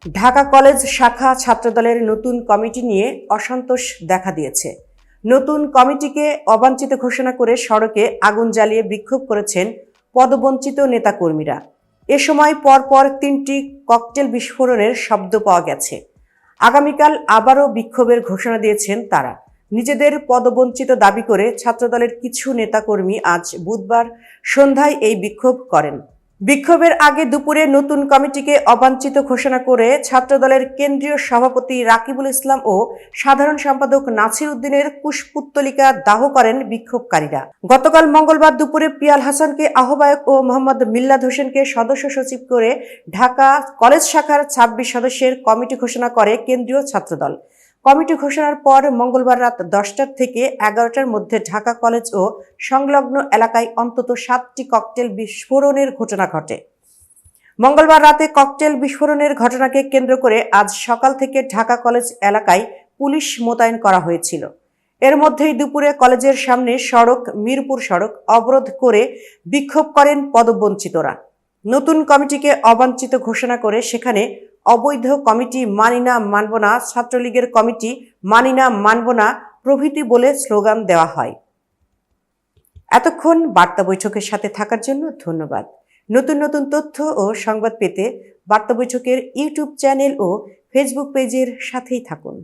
Dhaka college শাখা ছাত্রদলের নতুন কমিটি নিয়ে অসন্তোষ দেখা দিয়েছে। নতুন কমিটিকে অবাঞ্ছিত ঘোষণা করে সড়কে আগুন জ্বালিয়ে বিক্ষোভ করেছেন পদবঞ্চিত নেতাকর্মীরা। এ সময় পরপর 3টি ককটেল বিস্ফোরণের শব্দ পাওয়া গেছে। আগামীকাল আবারও বিক্ষোভের ঘোষণা দিয়েছেন তারা। নিজেদের পদবঞ্চিত দাবি করে ছাত্রদলের কিছু নেতাকর্মী আজ বুধবার সন্ধ্যায় এই বিক্ষোভ করেন। বিক্ষোভের আগে দুপুরে নতুন কমিটিকে অবাঞ্ছিত ঘোষণা করে ছাত্রদলের কেন্দ্রীয় সভাপতি রাকিবুল ইসলাম ও সাধারণ সম্পাদক নাছির উদ্দিনের কুশপুত্তলিকা দাহ করেন বিক্ষোভকারীরা। গতকাল মঙ্গলবার দুপুরে পিয়াল হাসানকে আহ্বায়ক ও মোহাম্মদ মিল্লাদ হোসেনকে সদস্য সচিব করে ঢাকা কলেজ শাখার 26 সদস্যের কমিটি ঘোষণা করে কেন্দ্রীয় ছাত্রদল। কমিটি ঘোষণার পর মঙ্গলবার রাত 10টা থেকে 11টার মধ্যে ঢাকা কলেজ ও সংলগ্ন এলাকায় অন্তত 7টি ককটেল বিস্ফোরণের ঘটনা ঘটে। মঙ্গলবার রাতে ককটেল বিস্ফোরণের ঘটনাকে কেন্দ্র করে আজ সকাল থেকে ঢাকা কলেজ এলাকায় পুলিশ মোতায়েন করা হয়েছিল। এর মধ্যেই দুপুরে কলেজের সামনে সড়ক মিরপুর সড়ক অবরোধ করে বিক্ষোভ করেন পদবঞ্চিতরা। নতুন কমিটিকে অবাঞ্ছিত ঘোষণা করে সেখানে অবৈধ কমিটি মানি না মানব না, ছাত্রলীগের কমিটি মানি না মানব না প্রভৃতি বলে স্লোগান দেওয়া হয়। এতক্ষণ বার্তা বৈঠকের সাথে থাকার জন্য ধন্যবাদ। নতুন নতুন তথ্য ও সংবাদ পেতে বার্তা বৈঠকের ইউটিউব চ্যানেল ও ফেসবুক পেজের সাথেই থাকুন।